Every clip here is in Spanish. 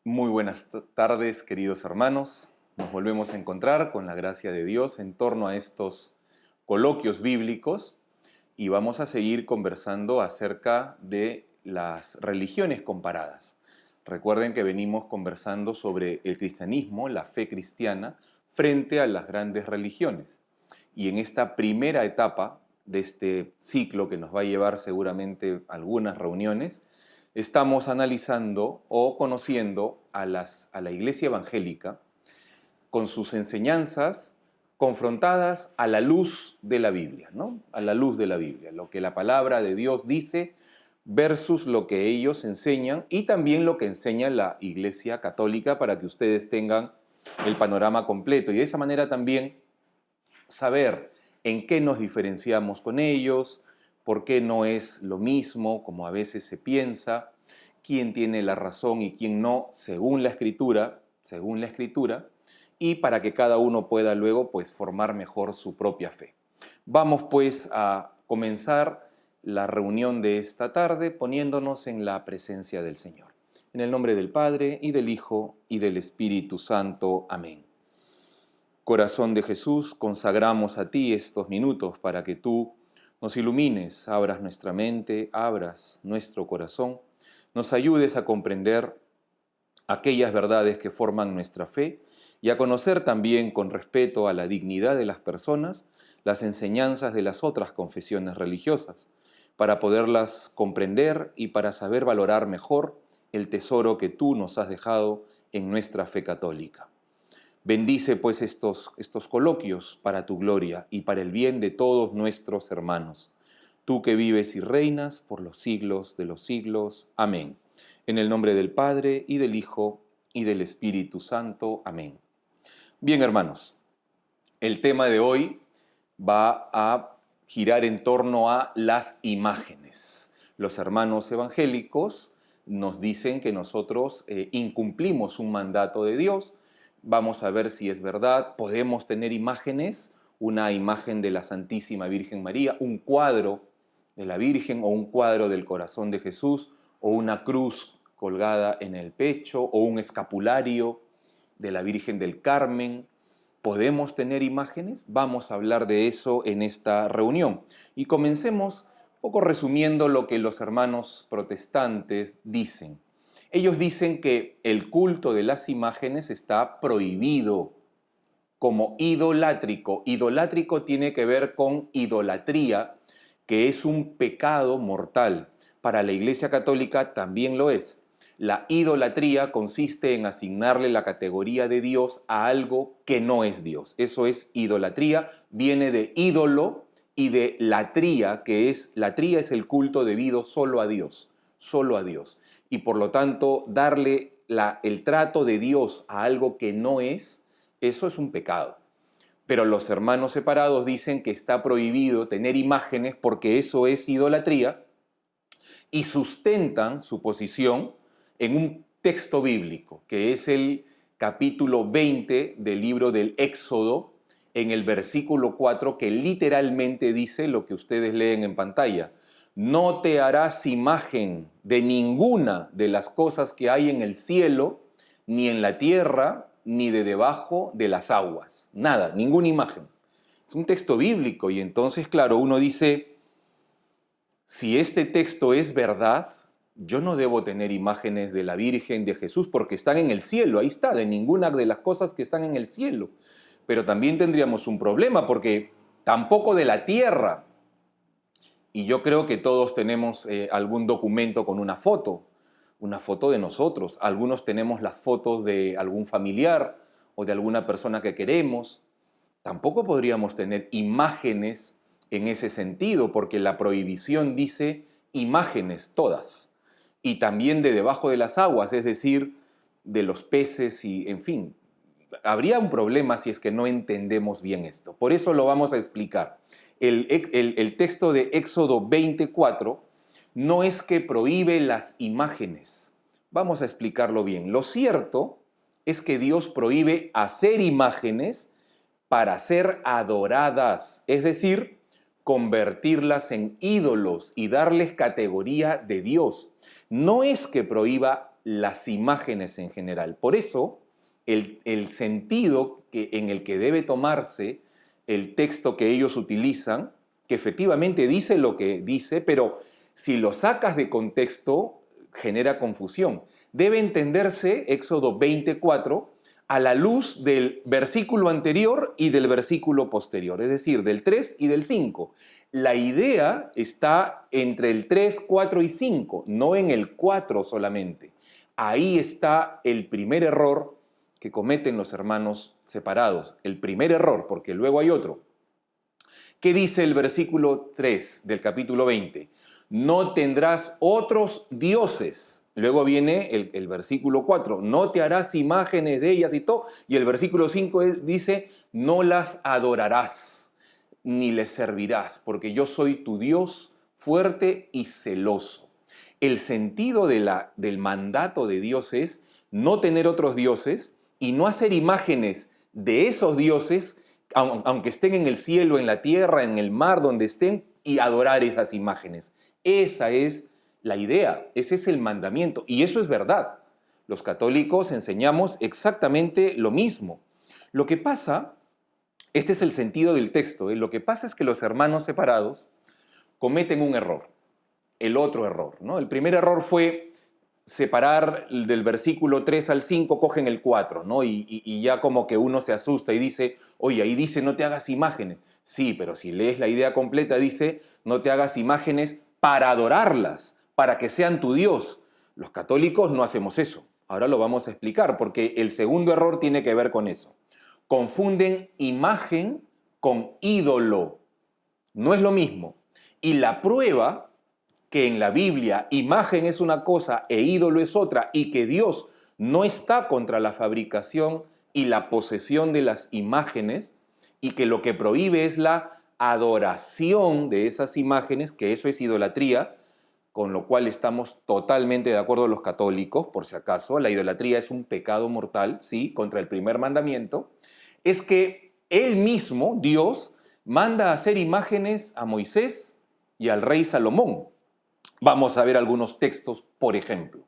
Muy buenas tardes, queridos hermanos. Nos volvemos a encontrar con la gracia de Dios en torno a estos coloquios bíblicos y vamos a seguir conversando acerca de las religiones comparadas. Recuerden que venimos conversando sobre el cristianismo, la fe cristiana, frente a las grandes religiones. Y en esta primera etapa de este ciclo que nos va a llevar seguramente algunas reuniones, estamos analizando o conociendo a la iglesia evangélica con sus enseñanzas confrontadas a la luz de la Biblia, ¿no? A la luz de la Biblia, lo que la palabra de Dios dice versus lo que ellos enseñan y también lo que enseña la Iglesia Católica para que ustedes tengan el panorama completo y de esa manera también saber en qué nos diferenciamos con ellos, por qué no es lo mismo como a veces se piensa, quién tiene la razón y quién no, según la Escritura, y para que cada uno pueda luego pues formar mejor su propia fe. Vamos pues a comenzar la reunión de esta tarde poniéndonos en la presencia del Señor. En el nombre del Padre, y del Hijo, y del Espíritu Santo. Amén. Corazón de Jesús, consagramos a ti estos minutos para que tú nos ilumines, abras nuestra mente, abras nuestro corazón, nos ayudes a comprender aquellas verdades que forman nuestra fe y a conocer también con respeto a la dignidad de las personas las enseñanzas de las otras confesiones religiosas, para poderlas comprender y para saber valorar mejor el tesoro que tú nos has dejado en nuestra fe católica. Bendice pues estos coloquios para tu gloria y para el bien de todos nuestros hermanos. Tú que vives y reinas por los siglos de los siglos. Amén. En el nombre del Padre, y del Hijo, y del Espíritu Santo. Amén. Bien, hermanos, el tema de hoy va a girar en torno a las imágenes. Los hermanos evangélicos nos dicen que nosotros incumplimos un mandato de Dios. Vamos a ver si es verdad. Podemos tener imágenes, una imagen de la Santísima Virgen María, un cuadro de la Virgen o un cuadro del corazón de Jesús o una cruz colgada en el pecho o un escapulario de la Virgen del Carmen. ¿Podemos tener imágenes? Vamos a hablar de eso en esta reunión. Y comencemos un poco resumiendo lo que los hermanos protestantes dicen. Ellos dicen que el culto de las imágenes está prohibido como idolátrico. Idolátrico tiene que ver con idolatría, que es un pecado mortal. Para la Iglesia Católica también lo es. La idolatría consiste en asignarle la categoría de Dios a algo que no es Dios. Eso es idolatría, viene de ídolo y de latría, latría es el culto debido solo a Dios, solo a Dios. Y por lo tanto, darle el trato de Dios a algo que no es, eso es un pecado. Pero los hermanos separados dicen que está prohibido tener imágenes porque eso es idolatría y sustentan su posición en un texto bíblico, que es el capítulo 20 del libro del Éxodo, en el versículo 4, que literalmente dice lo que ustedes leen en pantalla. No te harás imagen de ninguna de las cosas que hay en el cielo, ni en la tierra, ni de debajo de las aguas. Nada, ninguna imagen. Es un texto bíblico y entonces, claro, uno dice, si este texto es verdad, yo no debo tener imágenes de la Virgen, de Jesús, porque están en el cielo, ahí está, de ninguna de las cosas que están en el cielo. Pero también tendríamos un problema porque tampoco de la tierra. Y yo creo que todos tenemos algún documento con una foto de nosotros. Algunos tenemos las fotos de algún familiar o de alguna persona que queremos. Tampoco podríamos tener imágenes en ese sentido, porque la prohibición dice imágenes todas. Y también de debajo de las aguas, es decir, de los peces y, en fin, habría un problema si es que no entendemos bien esto. Por eso lo vamos a explicar. El texto de Éxodo 24 no es que prohíbe las imágenes. Vamos a explicarlo bien. Lo cierto es que Dios prohíbe hacer imágenes para ser adoradas, es decir, convertirlas en ídolos y darles categoría de Dios. No es que prohíba las imágenes en general. Por eso, el sentido en el que debe tomarse el texto que ellos utilizan, que efectivamente dice lo que dice, pero si lo sacas de contexto, genera confusión. Debe entenderse Éxodo 24 a la luz del versículo anterior y del versículo posterior, es decir, del 3 y del 5. La idea está entre el 3, 4 y 5, no en el 4 solamente. Ahí está el primer error que cometen los hermanos separados. El primer error, porque luego hay otro. ¿Qué dice el versículo 3 del capítulo 20? No tendrás otros dioses. Luego viene el versículo 4, no te harás imágenes de ellas y todo. Y el versículo 5 dice, no las adorarás, ni les servirás, porque yo soy tu Dios fuerte y celoso. El sentido del mandato de Dios es no tener otros dioses y no hacer imágenes de esos dioses, aunque estén en el cielo, en la tierra, en el mar, donde estén, y adorar esas imágenes. Esa es la idea, ese es el mandamiento, y eso es verdad. Los católicos enseñamos exactamente lo mismo. Lo que pasa, este es el sentido del texto, lo que pasa es que los hermanos separados cometen un error, el otro error, ¿no? El primer error fue separar del versículo 3 al 5, cogen el 4, ¿no? Y ya como que uno se asusta y dice, oye, ahí dice no te hagas imágenes. Sí, pero si lees la idea completa dice no te hagas imágenes para adorarlas, para que sean tu Dios. Los católicos no hacemos eso. Ahora lo vamos a explicar, porque el segundo error tiene que ver con eso. Confunden imagen con ídolo. No es lo mismo. Y la prueba que en la Biblia imagen es una cosa e ídolo es otra, y que Dios no está contra la fabricación y la posesión de las imágenes, y que lo que prohíbe es la adoración de esas imágenes, que eso es idolatría, con lo cual estamos totalmente de acuerdo los católicos, por si acaso. La idolatría es un pecado mortal, sí, contra el primer mandamiento. Es que Él mismo, Dios, manda a hacer imágenes a Moisés y al rey Salomón. Vamos a ver algunos textos, por ejemplo.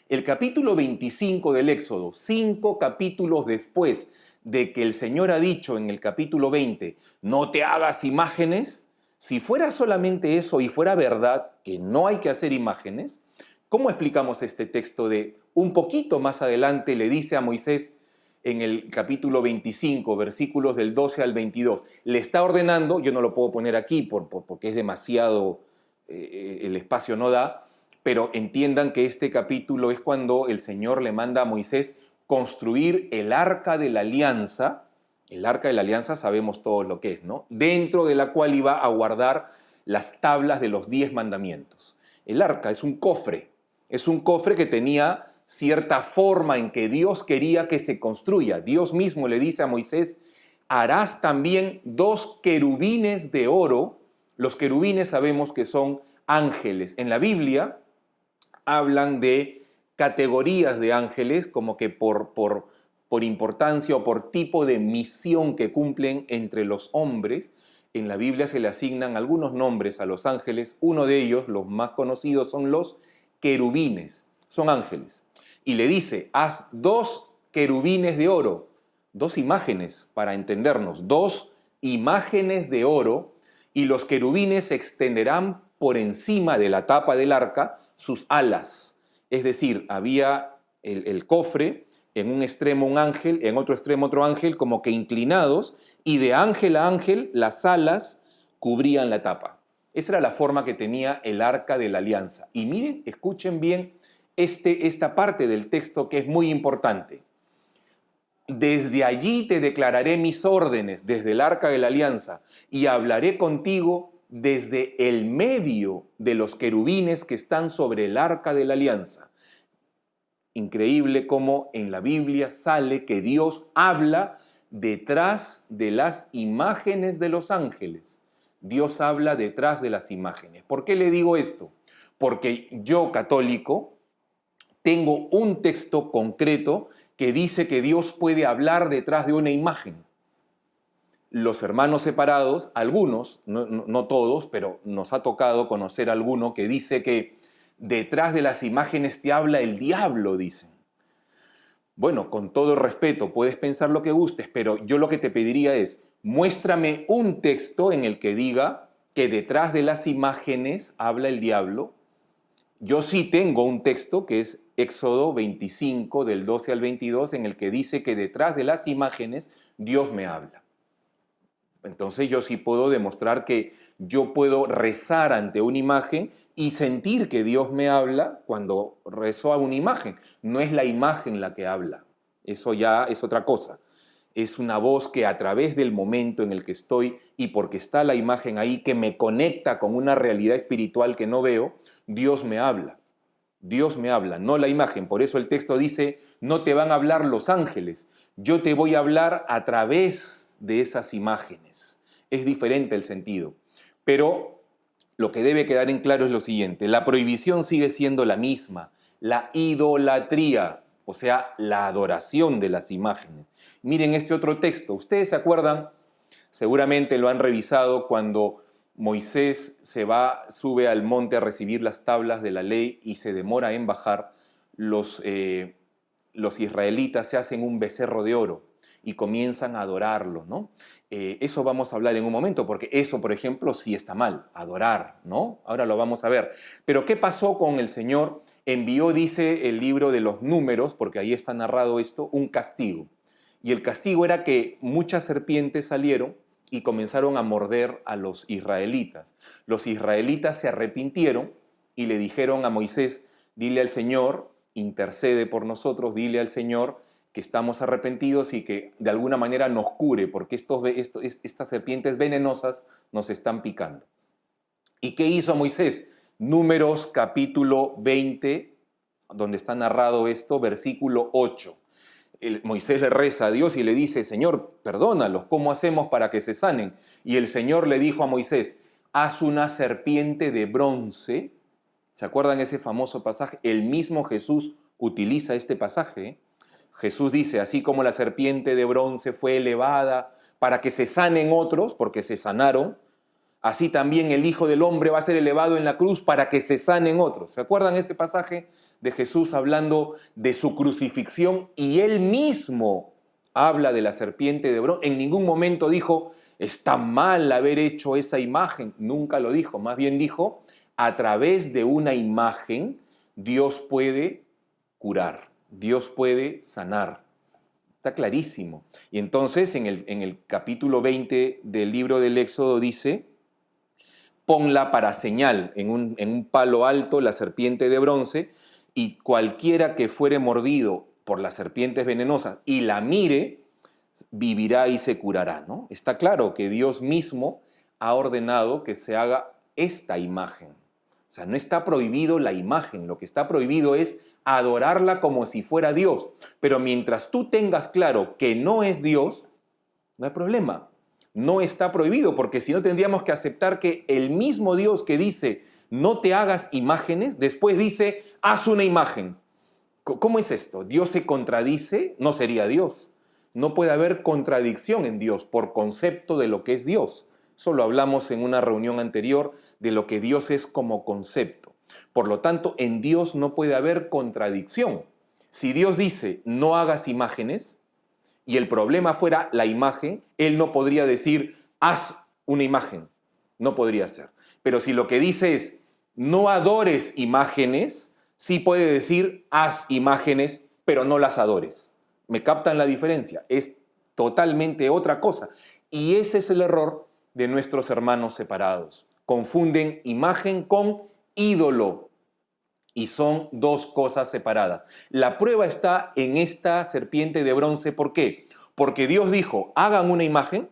El capítulo 25 del Éxodo, 5 capítulos después de que el Señor ha dicho en el capítulo 20, no te hagas imágenes, si fuera solamente eso y fuera verdad que no hay que hacer imágenes, ¿cómo explicamos este texto de un poquito más adelante le dice a Moisés en el capítulo 25, versículos del 12 al 22, le está ordenando, yo no lo puedo poner aquí porque es demasiado, el espacio no da, pero entiendan que este capítulo es cuando el Señor le manda a Moisés construir el arca de la alianza. El arca de la alianza sabemos todos lo que es, ¿no? Dentro de la cual iba a guardar las tablas de los 10 mandamientos. El arca es un cofre que tenía cierta forma en que Dios quería que se construya. Dios mismo le dice a Moisés, harás también 2 querubines de oro. Los querubines sabemos que son ángeles. En la Biblia hablan de categorías de ángeles, como que por importancia o por tipo de misión que cumplen entre los hombres. En la Biblia se le asignan algunos nombres a los ángeles. Uno de ellos, los más conocidos, son los querubines. Son ángeles. Y le dice, haz 2 querubines de oro. 2 imágenes, para entendernos. 2 imágenes de oro. Y los querubines extenderán por encima de la tapa del arca sus alas. Es decir, había el cofre, en un extremo un ángel, en otro extremo otro ángel, como que inclinados, y de ángel a ángel las alas cubrían la tapa. Esa era la forma que tenía el arca de la alianza. Y miren, escuchen bien esta parte del texto que es muy importante. Desde allí te declararé mis órdenes, desde el arca de la alianza, y hablaré contigo desde el medio de los querubines que están sobre el arca de la alianza. Increíble cómo en la Biblia sale que Dios habla detrás de las imágenes de los ángeles. Dios habla detrás de las imágenes. ¿Por qué le digo esto? Porque yo, católico, tengo un texto concreto que dice que Dios puede hablar detrás de una imagen. Los hermanos separados, algunos, no todos, pero nos ha tocado conocer alguno que dice que Detrás de las imágenes te habla el diablo, dicen. Bueno, con todo respeto, puedes pensar lo que gustes, pero yo lo que te pediría es, muéstrame un texto en el que diga que detrás de las imágenes habla el diablo. Yo sí tengo un texto que es Éxodo 25, del 12 al 22, en el que dice que detrás de las imágenes Dios me habla. Entonces yo sí puedo demostrar que yo puedo rezar ante una imagen y sentir que Dios me habla cuando rezo a una imagen. No es la imagen la que habla, eso ya es otra cosa. Es una voz que a través del momento en el que estoy y porque está la imagen ahí que me conecta con una realidad espiritual que no veo, Dios me habla. Dios me habla, no la imagen. Por eso el texto dice, no te van a hablar los ángeles, yo te voy a hablar a través de esas imágenes. Es diferente el sentido. Pero lo que debe quedar en claro es lo siguiente, la prohibición sigue siendo la misma, la idolatría, o sea, la adoración de las imágenes. Miren este otro texto, ustedes se acuerdan, seguramente lo han revisado cuando Moisés sube al monte a recibir las tablas de la ley y se demora en bajar, los israelitas se hacen un becerro de oro y comienzan a adorarlo, ¿no? Eso vamos a hablar en un momento, porque eso, por ejemplo, sí está mal, adorar, ¿no? Ahora lo vamos a ver. Pero ¿qué pasó con el Señor? Envió, dice el libro de los Números, porque ahí está narrado esto, un castigo. Y el castigo era que muchas serpientes salieron y comenzaron a morder a los israelitas. Los israelitas se arrepintieron y le dijeron a Moisés, dile al Señor, intercede por nosotros, dile al Señor que estamos arrepentidos y que de alguna manera nos cure, porque estas serpientes venenosas nos están picando. ¿Y qué hizo Moisés? Números capítulo 20, donde está narrado esto, versículo 8. Moisés le reza a Dios y le dice, Señor, perdónalos, ¿cómo hacemos para que se sanen? Y el Señor le dijo a Moisés, haz una serpiente de bronce. ¿Se acuerdan ese famoso pasaje? El mismo Jesús utiliza este pasaje. Jesús dice, así como la serpiente de bronce fue elevada para que se sanen otros, porque se sanaron, así también el Hijo del Hombre va a ser elevado en la cruz para que se sanen otros. ¿Se acuerdan ese pasaje de Jesús hablando de su crucifixión? Y él mismo habla de la serpiente de bronce. En ningún momento dijo, está mal haber hecho esa imagen. Nunca lo dijo. Más bien dijo, a través de una imagen Dios puede curar, Dios puede sanar. Está clarísimo. Y entonces en el capítulo 20 del libro del Éxodo dice, ponla para señal en un palo alto la serpiente de bronce y cualquiera que fuere mordido por las serpientes venenosas y la mire, vivirá y se curará, ¿no? Está claro que Dios mismo ha ordenado que se haga esta imagen. O sea, no está prohibido la imagen, lo que está prohibido es adorarla como si fuera Dios. Pero mientras tú tengas claro que no es Dios, no hay problema. No está prohibido, porque si no tendríamos que aceptar que el mismo Dios que dice no te hagas imágenes, después dice haz una imagen. ¿Cómo es esto? ¿Dios se contradice? No sería Dios. No puede haber contradicción en Dios por concepto de lo que es Dios. Eso lo hablamos en una reunión anterior de lo que Dios es como concepto. Por lo tanto, en Dios no puede haber contradicción. Si Dios dice no hagas imágenes, y el problema fuera la imagen, él no podría decir, haz una imagen. No podría ser. Pero si lo que dice es, no adores imágenes, sí puede decir, haz imágenes, pero no las adores. ¿Me captan la diferencia? Es totalmente otra cosa. Y ese es el error de nuestros hermanos separados. Confunden imagen con ídolo. Y son dos cosas separadas. La prueba está en esta serpiente de bronce. ¿Por qué? Porque Dios dijo, hagan una imagen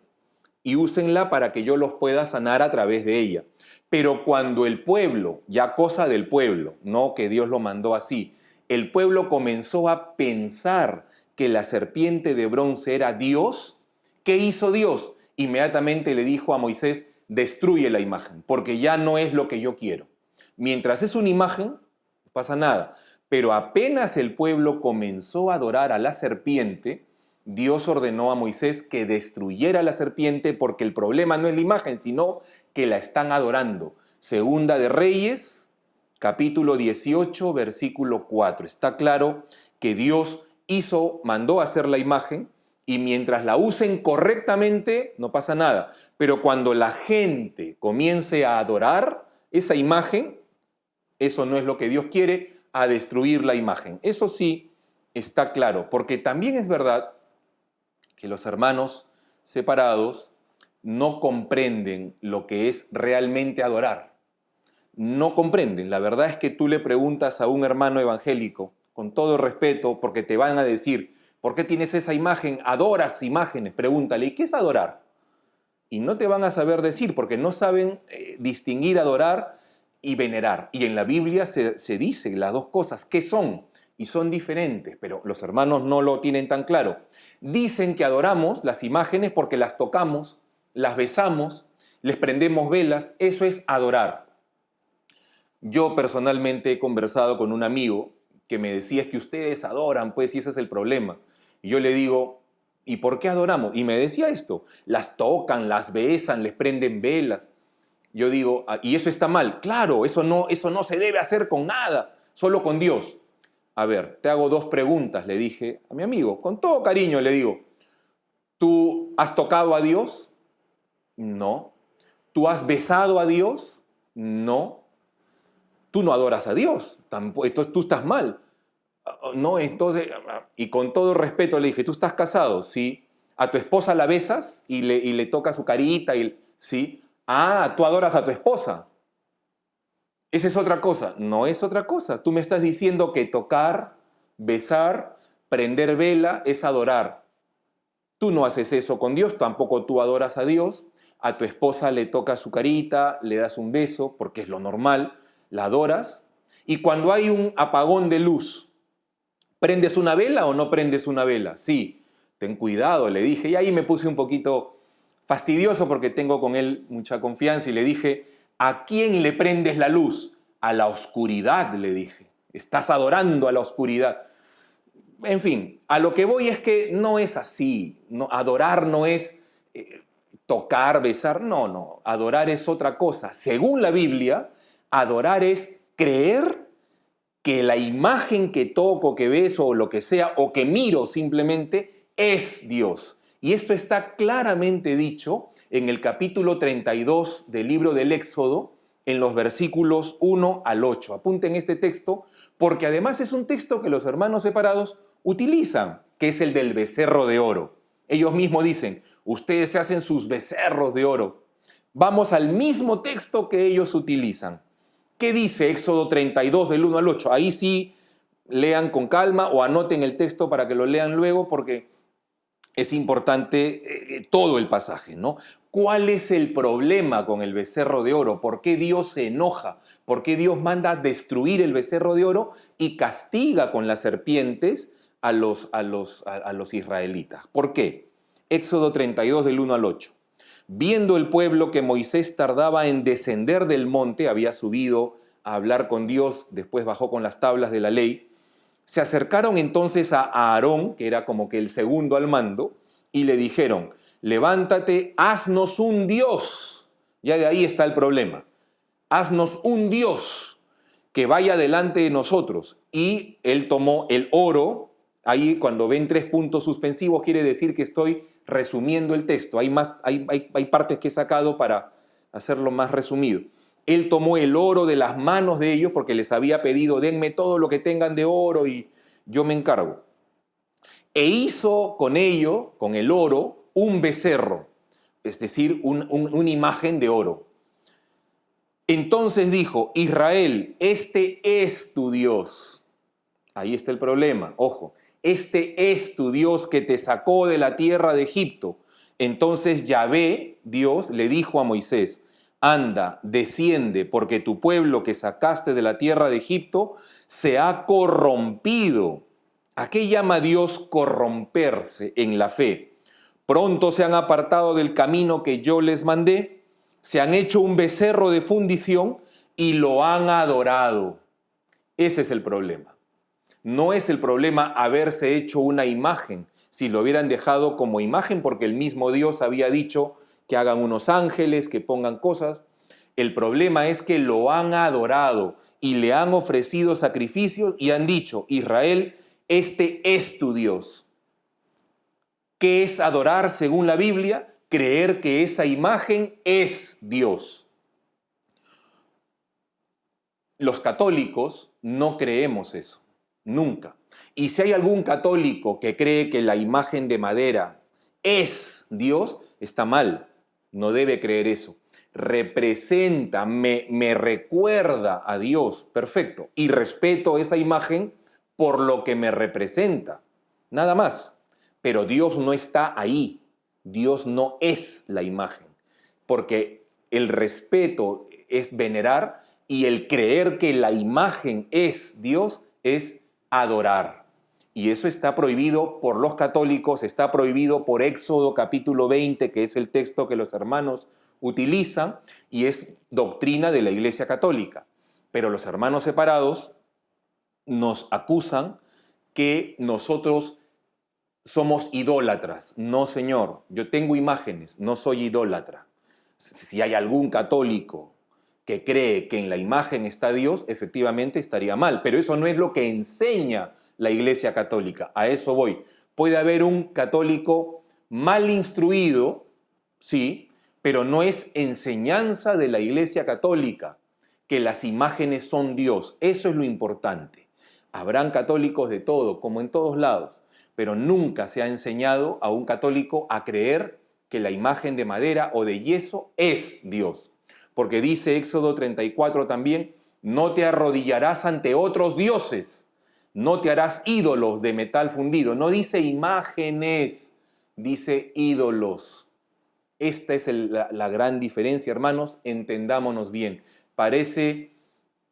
y úsenla para que yo los pueda sanar a través de ella. Pero cuando el pueblo, ya cosa del pueblo, no que Dios lo mandó así, el pueblo comenzó a pensar que la serpiente de bronce era Dios, ¿qué hizo Dios? Inmediatamente le dijo a Moisés, destruye la imagen, porque ya no es lo que yo quiero. Mientras es una imagen, no pasa nada. Pero apenas el pueblo comenzó a adorar a la serpiente, Dios ordenó a Moisés que destruyera la serpiente porque el problema no es la imagen, sino que la están adorando. Segunda de Reyes, capítulo 18, versículo 4. Está claro que Dios mandó a hacer la imagen y mientras la usen correctamente no pasa nada. Pero cuando la gente comience a adorar esa imagen, eso no es lo que Dios quiere, a destruir la imagen. Eso sí está claro, porque también es verdad que los hermanos separados no comprenden lo que es realmente adorar. No comprenden. La verdad es que tú le preguntas a un hermano evangélico, con todo respeto, porque te van a decir, ¿por qué tienes esa imagen? ¿Adoras imágenes? Pregúntale, ¿y qué es adorar? Y no te van a saber decir, porque no saben distinguir adorar y venerar. Y en la Biblia se dice las dos cosas, ¿qué son? Y son diferentes, pero los hermanos no lo tienen tan claro. Dicen que adoramos las imágenes porque las tocamos, las besamos, les prendemos velas, eso es adorar. Yo personalmente he conversado con un amigo que me decía, es que ustedes adoran, pues, y ese es el problema. Y yo le digo, ¿y por qué adoramos? Y me decía esto, las tocan, las besan, les prenden velas. Yo digo, ¿y eso está mal? Claro, eso no se debe hacer con nada, solo con Dios. A ver, te hago dos preguntas, le dije a mi amigo, con todo cariño le digo, ¿tú has tocado a Dios? No. ¿Tú has besado a Dios? No. Tú no adoras a Dios, tampoco, entonces tú estás mal. No, entonces, y con todo respeto le dije, ¿tú estás casado? Sí. ¿A tu esposa la besas y le tocas su carita? Sí. Ah, tú adoras a tu esposa. Esa es otra cosa. No es otra cosa. Tú me estás diciendo que tocar, besar, prender vela es adorar. Tú no haces eso con Dios, tampoco tú adoras a Dios. A tu esposa le tocas su carita, le das un beso, porque es lo normal, la adoras. Y cuando hay un apagón de luz, ¿prendes una vela o no prendes una vela? Sí, ten cuidado, le dije. Y ahí me puse un poquito fastidioso porque tengo con él mucha confianza y le dije, ¿a quién le prendes la luz? A la oscuridad, le dije. Estás adorando a la oscuridad. En fin, a lo que voy es que no es así. No, adorar no es tocar, besar. No. Adorar es otra cosa. Según la Biblia, adorar es creer que la imagen que toco, que beso o lo que sea, o que miro simplemente, es Dios. Y esto está claramente dicho en el capítulo 32 del libro del Éxodo, en los versículos 1 al 8. Apunten este texto, porque además es un texto que los hermanos separados utilizan, que es el del becerro de oro. Ellos mismos dicen, ustedes se hacen sus becerros de oro. Vamos al mismo texto que ellos utilizan. ¿Qué dice Éxodo 32 del 1 al 8? Ahí sí lean con calma o anoten el texto para que lo lean luego porque es importante todo el pasaje, ¿no? ¿Cuál es el problema con el becerro de oro? ¿Por qué Dios se enoja? ¿Por qué Dios manda destruir el becerro de oro y castiga con las serpientes a los israelitas? ¿Por qué? Éxodo 32 del 1 al 8. Viendo el pueblo que Moisés tardaba en descender del monte, había subido a hablar con Dios, después bajó con las tablas de la ley, se acercaron entonces a Aarón, que era como que el segundo al mando, y le dijeron, levántate, haznos un Dios. Ya de ahí está el problema. Haznos un Dios que vaya delante de nosotros. Y él tomó el oro. Ahí cuando ven 3 puntos suspensivos quiere decir que estoy resumiendo el texto. Hay partes que he sacado para hacerlo más resumido. Él tomó el oro de las manos de ellos porque les había pedido, denme todo lo que tengan de oro y yo me encargo. E hizo con ello, con el oro, un becerro, es decir, una imagen de oro. Entonces dijo, Israel, este es tu Dios. Ahí está el problema, ojo. Este es tu Dios que te sacó de la tierra de Egipto. Entonces Yahvé, Dios, le dijo a Moisés, anda, desciende, porque tu pueblo que sacaste de la tierra de Egipto se ha corrompido. ¿A qué llama Dios corromperse en la fe? Pronto se han apartado del camino que yo les mandé, se han hecho un becerro de fundición y lo han adorado. Ese es el problema. No es el problema haberse hecho una imagen, si lo hubieran dejado como imagen porque el mismo Dios había dicho que hagan unos ángeles, que pongan cosas. El problema es que lo han adorado y le han ofrecido sacrificios y han dicho, Israel, este es tu Dios. ¿Qué es adorar según la Biblia? Creer que esa imagen es Dios. Los católicos no creemos eso, nunca. Y si hay algún católico que cree que la imagen de madera es Dios, está mal, no debe creer eso. Representa, me recuerda a Dios, perfecto. Y respeto esa imagen por lo que me representa, nada más. Pero Dios no está ahí, Dios no es la imagen, porque el respeto es venerar y el creer que la imagen es Dios es adorar. Y eso está prohibido por los católicos, está prohibido por Éxodo capítulo 20, que es el texto que los hermanos utilizan, y es doctrina de la Iglesia Católica. Pero los hermanos separados nos acusan que nosotros somos idólatras. No, señor, yo tengo imágenes, no soy idólatra. Si hay algún católico que cree que en la imagen está Dios, efectivamente estaría mal, pero eso no es lo que enseña la Iglesia Católica. A eso voy. Puede haber un católico mal instruido, sí, pero no es enseñanza de la Iglesia Católica que las imágenes son Dios. Eso es lo importante. Habrán católicos de todo, como en todos lados, pero nunca se ha enseñado a un católico a creer que la imagen de madera o de yeso es Dios. Porque dice Éxodo 34 también, no te arrodillarás ante otros dioses, no te harás ídolos de metal fundido. No dice imágenes, dice ídolos. Esta es la gran diferencia, hermanos, entendámonos bien. Parece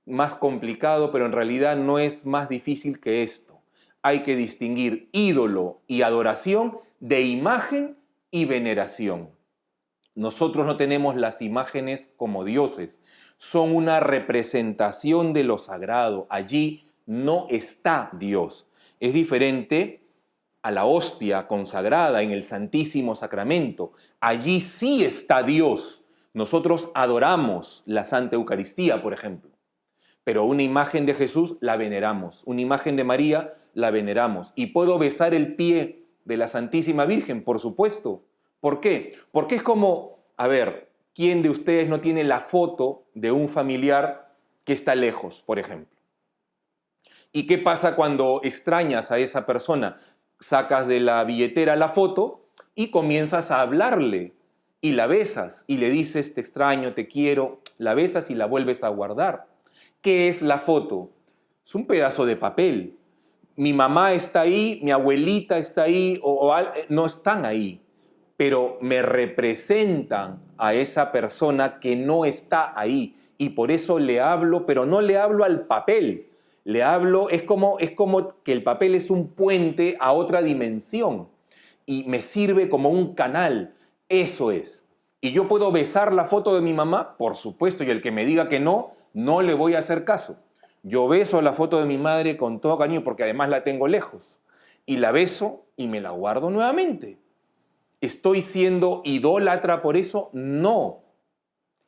más complicado, pero en realidad no es más difícil que esto. Hay que distinguir ídolo y adoración de imagen y veneración. Nosotros no tenemos las imágenes como dioses, son una representación de lo sagrado. Allí no está Dios. Es diferente a la hostia consagrada en el Santísimo Sacramento. Allí sí está Dios. Nosotros adoramos la Santa Eucaristía, por ejemplo. Pero una imagen de Jesús la veneramos, una imagen de María la veneramos. ¿Y puedo besar el pie de la Santísima Virgen? Por supuesto. ¿Por qué? Porque es como, a ver, ¿quién de ustedes no tiene la foto de un familiar que está lejos, por ejemplo? ¿Y qué pasa cuando extrañas a esa persona? Sacas de la billetera la foto y comienzas a hablarle y la besas y le dices te extraño, te quiero, la besas y la vuelves a guardar. ¿Qué es la foto? Es un pedazo de papel. Mi mamá está ahí, mi abuelita está ahí, no están ahí, pero me representan a esa persona que no está ahí. Y por eso le hablo, pero no le hablo al papel. Le hablo, es como que el papel es un puente a otra dimensión y me sirve como un canal. Eso es. ¿Y yo puedo besar la foto de mi mamá? Por supuesto, y el que me diga que no, no le voy a hacer caso. Yo beso la foto de mi madre con todo cariño porque además la tengo lejos. Y la beso y me la guardo nuevamente. ¿Estoy siendo idólatra por eso? No.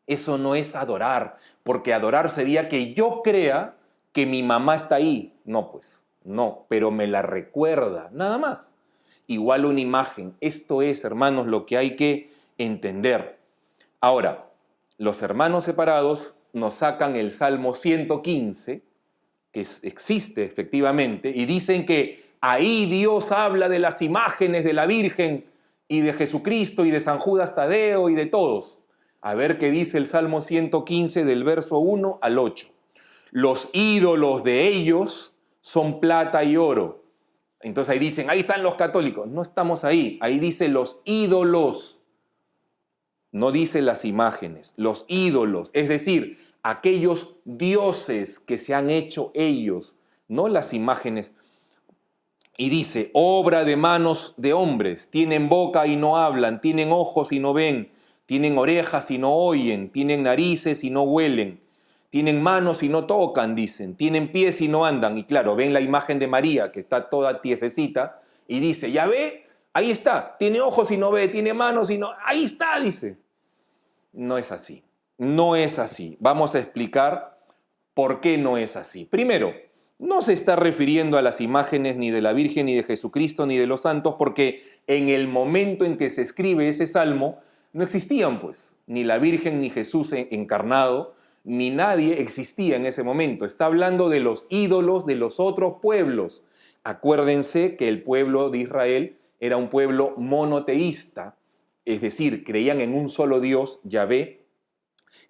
Eso no es adorar, porque adorar sería que yo crea que mi mamá está ahí. No, pues, no, pero me la recuerda, nada más. Igual una imagen. Esto es, hermanos, lo que hay que entender. Ahora, los hermanos separados nos sacan el Salmo 115, que existe efectivamente, y dicen que ahí Dios habla de las imágenes de la Virgen y de Jesucristo y de San Judas Tadeo y de todos. A ver qué dice el Salmo 115 del verso 1 al 8. Los ídolos de ellos son plata y oro. Entonces ahí dicen, ahí están los católicos. No estamos ahí, ahí dice los ídolos. No dice las imágenes, los ídolos, es decir, aquellos dioses que se han hecho ellos, no las imágenes. Y dice, obra de manos de hombres, tienen boca y no hablan, tienen ojos y no ven, tienen orejas y no oyen, tienen narices y no huelen, tienen manos y no tocan, dicen, tienen pies y no andan. Y claro, ven la imagen de María, que está toda tiesecita, y dice, ya ve, ahí está, tiene ojos y no ve, tiene manos y no, ahí está, dice. No es así. no es así. Vamos a explicar por qué no es así. Primero, no se está refiriendo a las imágenes ni de la Virgen, ni de Jesucristo, ni de los santos, porque en el momento en que se escribe ese salmo, no existían pues, ni la Virgen, ni Jesús encarnado, ni nadie existía en ese momento. Está hablando de los ídolos de los otros pueblos. Acuérdense que el pueblo de Israel era un pueblo monoteísta, es decir, creían en un solo Dios, Yahvé,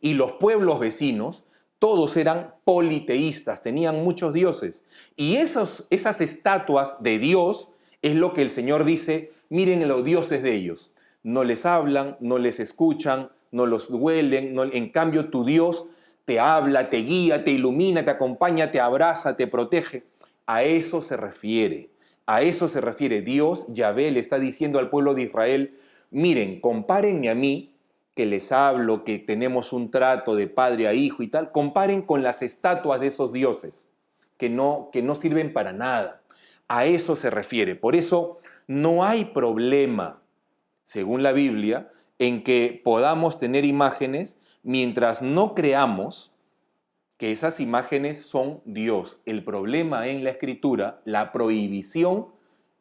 y los pueblos vecinos, todos eran politeístas, tenían muchos dioses. Y esas estatuas de Dios es lo que el Señor dice, miren los dioses de ellos. No les hablan, no les escuchan, no los huelen, en cambio tu Dios te habla, te guía, te ilumina, te acompaña, te abraza, te protege. A eso se refiere. A eso se refiere. Dios, Yahvé, le está diciendo al pueblo de Israel, miren, compárenme a mí, que les hablo, que tenemos un trato de padre a hijo y tal, comparen con las estatuas de esos dioses, que no sirven para nada. A eso se refiere. Por eso no hay problema, según la Biblia, en que podamos tener imágenes mientras no creamos que esas imágenes son Dios. El problema en la Escritura, la prohibición,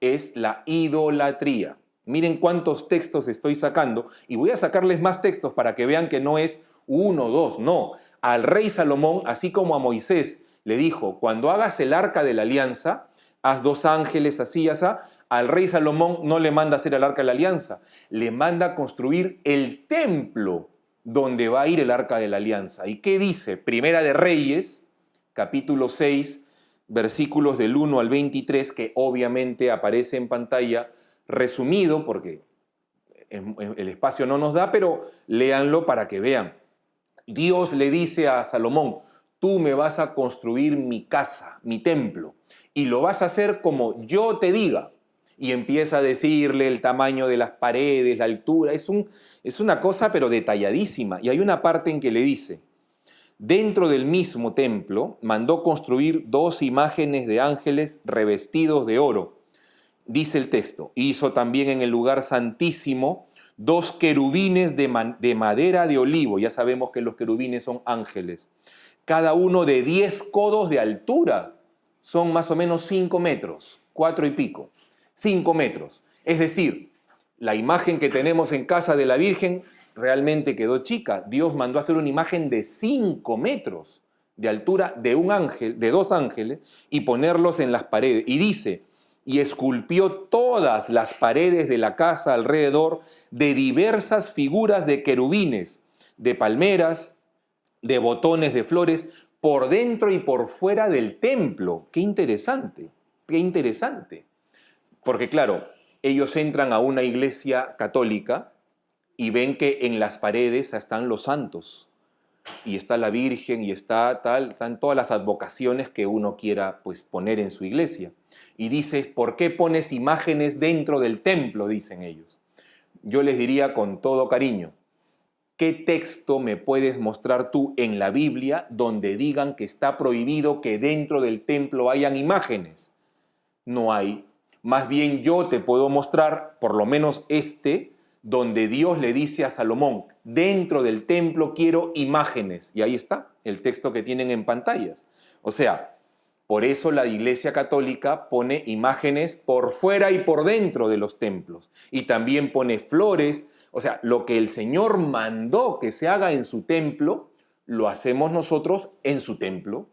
es la idolatría. Miren cuántos textos estoy sacando y voy a sacarles más textos para que vean que no es uno o dos, no. Al rey Salomón, así como a Moisés, le dijo, cuando hagas el arca de la alianza, haz 2 ángeles así, así. Al rey Salomón no le manda hacer el arca de la alianza, le manda construir el templo donde va a ir el arca de la alianza. ¿Y qué dice? Primera de Reyes, capítulo 6, versículos del 1 al 23, que obviamente aparece en pantalla, resumido, porque el espacio no nos da, pero léanlo para que vean. Dios le dice a Salomón, tú me vas a construir mi casa, mi templo, y lo vas a hacer como yo te diga. Y empieza a decirle el tamaño de las paredes, la altura, es una cosa pero detalladísima. Y hay una parte en que le dice, dentro del mismo templo mandó construir 2 imágenes de ángeles revestidos de oro. Dice el texto, hizo también en el lugar santísimo 2 querubines de madera de olivo. Ya sabemos que los querubines son ángeles. Cada uno de 10 codos de altura. Son más o menos 5 metros, 4 y pico. 5 metros. Es decir, la imagen que tenemos en casa de la Virgen realmente quedó chica. Dios mandó a hacer una imagen de 5 metros de altura de un ángel, de 2 ángeles, y ponerlos en las paredes. Y dice, y esculpió todas las paredes de la casa alrededor de diversas figuras de querubines, de palmeras, de botones de flores, por dentro y por fuera del templo. Qué interesante, qué interesante. Porque claro, ellos entran a una iglesia católica y ven que en las paredes están los santos, y está la Virgen, y están todas las advocaciones que uno quiera pues, poner en su iglesia. Y dices, ¿por qué pones imágenes dentro del templo? Dicen ellos. Yo les diría con todo cariño, ¿qué texto me puedes mostrar tú en la Biblia donde digan que está prohibido que dentro del templo hayan imágenes? No hay. Más bien yo te puedo mostrar, por lo menos donde Dios le dice a Salomón, dentro del templo quiero imágenes. Y ahí está, el texto que tienen en pantallas. O sea, por eso la Iglesia Católica pone imágenes por fuera y por dentro de los templos. Y también pone flores. O sea, lo que el Señor mandó que se haga en su templo, lo hacemos nosotros en su templo.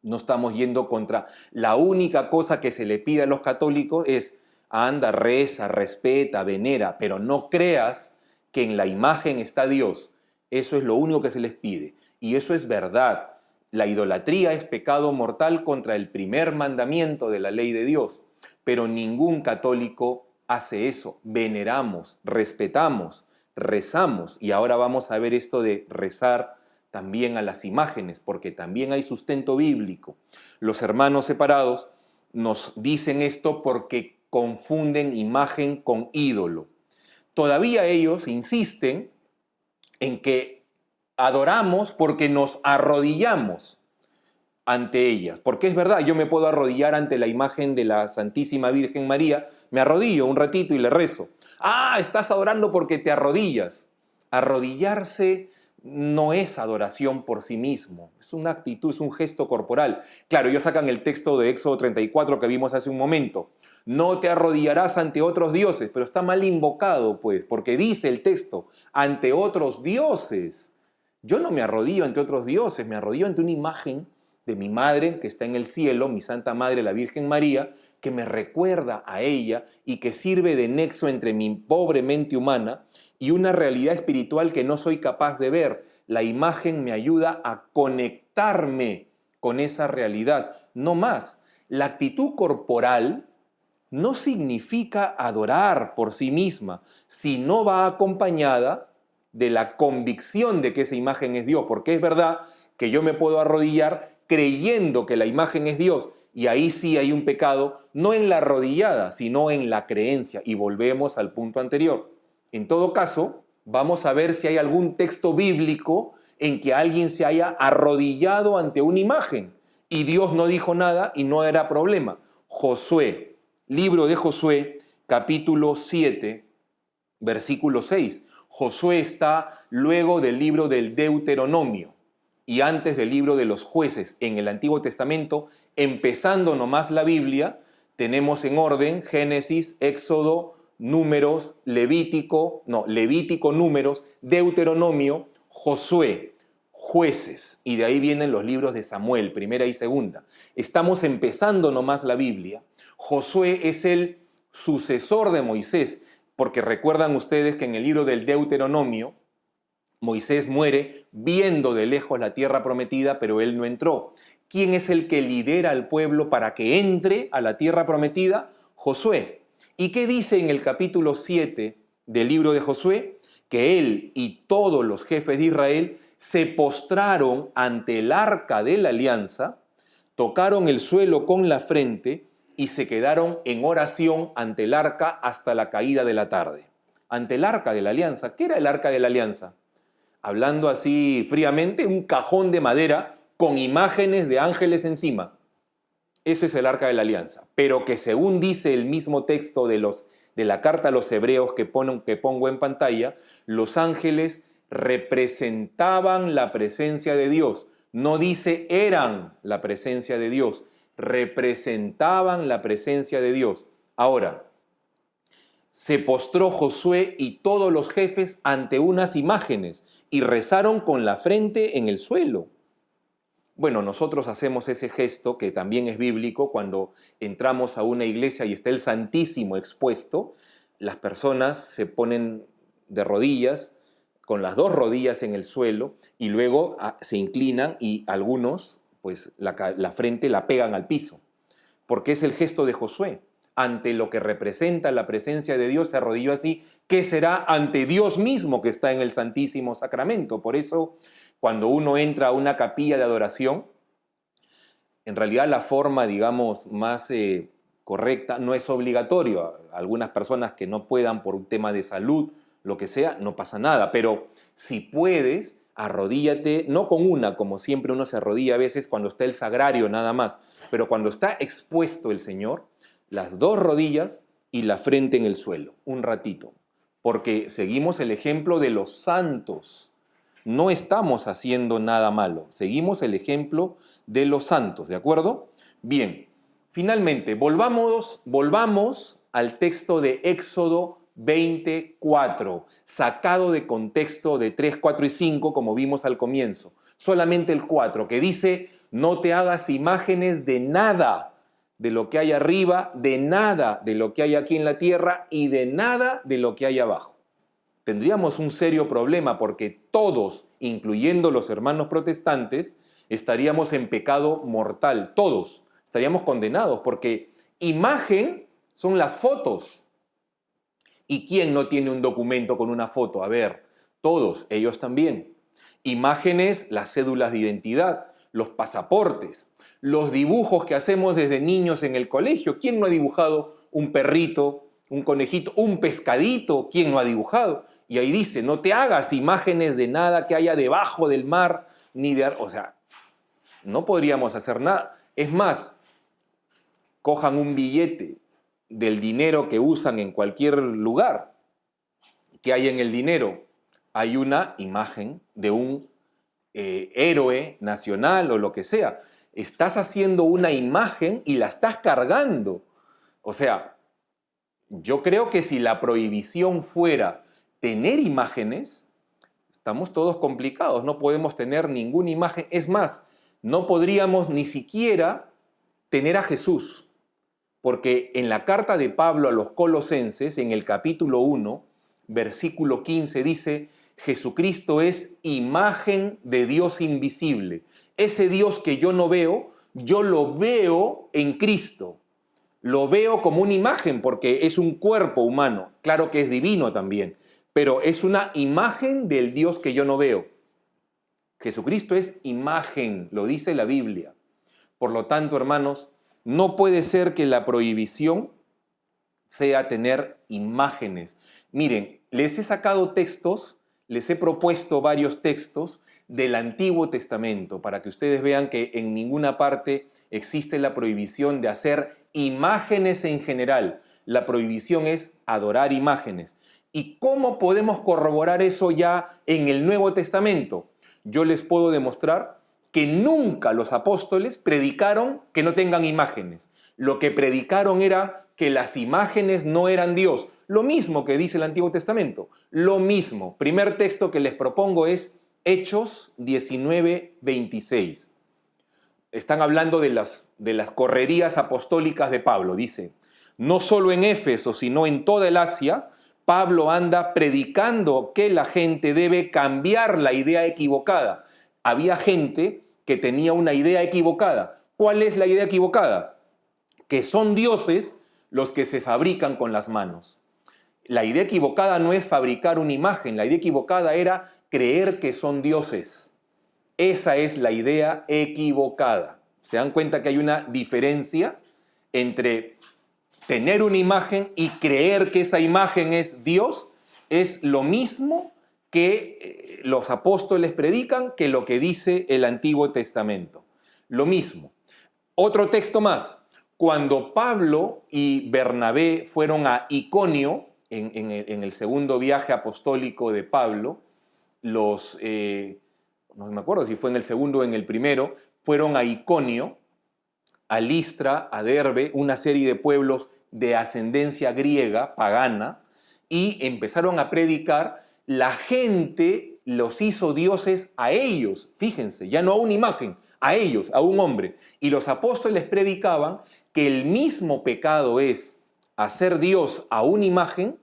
No estamos yendo contra. La única cosa que se le pide a los católicos es anda, reza, respeta, venera, pero no creas que en la imagen está Dios. Eso es lo único que se les pide. Y eso es verdad. La idolatría es pecado mortal contra el primer mandamiento de la ley de Dios. Pero ningún católico hace eso. Veneramos, respetamos, rezamos. Y ahora vamos a ver esto de rezar también a las imágenes, porque también hay sustento bíblico. Los hermanos separados nos dicen esto porque confunden imagen con ídolo. Todavía ellos insisten en que adoramos porque nos arrodillamos ante ellas. Porque es verdad, yo me puedo arrodillar ante la imagen de la Santísima Virgen María, me arrodillo un ratito y le rezo. Ah, estás adorando porque te arrodillas. Arrodillarse no es adoración por sí mismo, es una actitud, es un gesto corporal. Claro, ellos sacan el texto de Éxodo 34 que vimos hace un momento. No te arrodillarás ante otros dioses, pero está mal invocado, pues, porque dice el texto, ante otros dioses. Yo no me arrodillo ante otros dioses, me arrodillo ante una imagen de mi madre que está en el cielo, mi Santa Madre, la Virgen María, que me recuerda a ella y que sirve de nexo entre mi pobre mente humana y una realidad espiritual que no soy capaz de ver. La imagen me ayuda a conectarme con esa realidad. No más, la actitud corporal no significa adorar por sí misma, si no va acompañada de la convicción de que esa imagen es Dios, porque es verdad que yo me puedo arrodillar creyendo que la imagen es Dios, y ahí sí hay un pecado, no en la arrodillada, sino en la creencia, y volvemos al punto anterior. En todo caso, vamos a ver si hay algún texto bíblico en que alguien se haya arrodillado ante una imagen, y Dios no dijo nada y no era problema. Josué, libro de Josué, capítulo 7, versículo 6. Josué está luego del libro del Deuteronomio y antes del libro de los jueces en el Antiguo Testamento. Empezando nomás la Biblia, tenemos en orden Génesis, Éxodo, Números, Levítico, Números, Deuteronomio, Josué, jueces, y de ahí vienen los libros de Samuel, primera y segunda. Estamos empezando nomás la Biblia. Josué es el sucesor de Moisés, porque recuerdan ustedes que en el libro del Deuteronomio, Moisés muere viendo de lejos la tierra prometida, pero él no entró. ¿Quién es el que lidera al pueblo para que entre a la tierra prometida? Josué. ¿Y qué dice en el capítulo 7 del libro de Josué? Que él y todos los jefes de Israel se postraron ante el arca de la alianza, tocaron el suelo con la frente y se quedaron en oración ante el arca hasta la caída de la tarde. Ante el arca de la alianza. ¿Qué era el arca de la alianza? Hablando así fríamente, un cajón de madera con imágenes de ángeles encima. Eso es el arca de la alianza. Pero que según dice el mismo texto de la carta a los hebreos que pongo en pantalla, los ángeles representaban la presencia de Dios. No dice eran la presencia de Dios, representaban la presencia de Dios. Ahora, se postró Josué y todos los jefes ante unas imágenes y rezaron con la frente en el suelo. Bueno, nosotros hacemos ese gesto que también es bíblico cuando entramos a una iglesia y está el Santísimo expuesto. Las personas se ponen de rodillas, con las dos rodillas en el suelo, y luego se inclinan y algunos, pues la frente la pegan al piso, porque es el gesto de Josué. Ante lo que representa la presencia de Dios se arrodilló así. ¿Qué será ante Dios mismo que está en el Santísimo Sacramento? Por eso, cuando uno entra a una capilla de adoración, en realidad la forma, digamos, más correcta no es obligatorio. Algunas personas que no puedan por un tema de salud, lo que sea, no pasa nada. Pero si puedes, arrodíllate, no con una, como siempre uno se arrodilla a veces cuando está el sagrario nada más, pero cuando está expuesto el Señor, las dos rodillas y la frente en el suelo, un ratito, porque seguimos el ejemplo de los santos. No estamos haciendo nada malo, seguimos el ejemplo de los santos, ¿de acuerdo? Bien, finalmente, volvamos al texto de Éxodo 24, sacado de contexto de 3, 4 y 5, como vimos al comienzo. Solamente el 4, que dice, no te hagas imágenes de nada de lo que hay arriba, de nada de lo que hay aquí en la tierra y de nada de lo que hay abajo. Tendríamos un serio problema porque todos, incluyendo los hermanos protestantes, estaríamos en pecado mortal. Todos estaríamos condenados porque imagen son las fotos. ¿Y quién no tiene un documento con una foto? A ver, todos, ellos también. Imágenes, las cédulas de identidad, los pasaportes, los dibujos que hacemos desde niños en el colegio. ¿Quién no ha dibujado un perrito, un conejito, un pescadito? ¿Quién no ha dibujado? Y ahí dice, no te hagas imágenes de nada que haya debajo del mar, ni de... O sea, no podríamos hacer nada. Es más, cojan un billete del dinero que usan en cualquier lugar. ¿Qué hay en el dinero? hay una imagen de un héroe nacional o lo que sea. Estás haciendo una imagen y la estás cargando. O sea, yo creo que si la prohibición fuera tener imágenes, estamos todos complicados, no podemos tener ninguna imagen. Es más, no podríamos ni siquiera tener a Jesús, porque en la carta de Pablo a los Colosenses, en el capítulo 1, versículo 15, dice: Jesucristo es imagen de Dios invisible. Ese Dios que yo no veo, yo lo veo en Cristo. Lo veo como una imagen porque es un cuerpo humano. Claro que es divino también, pero es una imagen del Dios que yo no veo. Jesucristo es imagen, lo dice la Biblia. Por lo tanto, hermanos, no puede ser que la prohibición sea tener imágenes. Miren, les he sacado textos, les he propuesto varios textos del Antiguo Testamento para que ustedes vean que en ninguna parte existe la prohibición de hacer imágenes en general. La prohibición es adorar imágenes. ¿Y cómo podemos corroborar eso ya en el Nuevo Testamento? Yo les puedo demostrar que nunca los apóstoles predicaron que no tengan imágenes. Lo que predicaron era que las imágenes no eran Dios. Lo mismo que dice el Antiguo Testamento. Lo mismo. Primer texto que les propongo es Hechos 19:26. Están hablando de las correrías apostólicas de Pablo. Dice: no solo en Éfeso, sino en toda el Asia, Pablo anda predicando que la gente debe cambiar la idea equivocada. Había gente que tenía una idea equivocada. ¿Cuál es la idea equivocada? Que son dioses los que se fabrican con las manos. La idea equivocada no es fabricar una imagen, la idea equivocada era creer que son dioses. Esa es la idea equivocada. ¿Se dan cuenta que hay una diferencia entre tener una imagen y creer que esa imagen es Dios? Es lo mismo que los apóstoles predican que lo que dice el Antiguo Testamento. Lo mismo. Otro texto más. Cuando Pablo y Bernabé fueron a Iconio, en el segundo viaje apostólico de Pablo, no me acuerdo si fue en el segundo o en el primero, fueron a Iconio, a Listra, a Derbe, una serie de pueblos de ascendencia griega, pagana, y empezaron a predicar. La gente los hizo dioses a ellos, fíjense, ya no a una imagen, a ellos, a un hombre. Y los apóstoles predicaban que el mismo pecado es hacer Dios a una imagen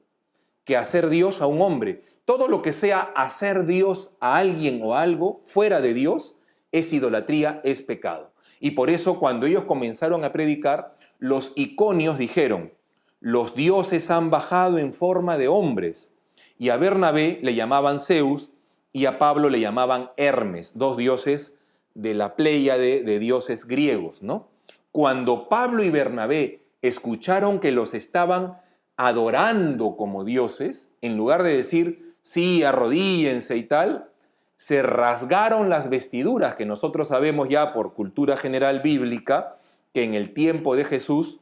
que hacer Dios a un hombre. Todo lo que sea hacer Dios a alguien o algo fuera de Dios es idolatría, es pecado. Y por eso cuando ellos comenzaron a predicar, los iconios dijeron: los dioses han bajado en forma de hombres. Y a Bernabé le llamaban Zeus y a Pablo le llamaban Hermes, dos dioses de la pléyade de dioses griegos, ¿no? Cuando Pablo y Bernabé escucharon que los estaban adorando como dioses, en lugar de decir, sí, arrodíllense y tal, se rasgaron las vestiduras, que nosotros sabemos ya por cultura general bíblica, que en el tiempo de Jesús,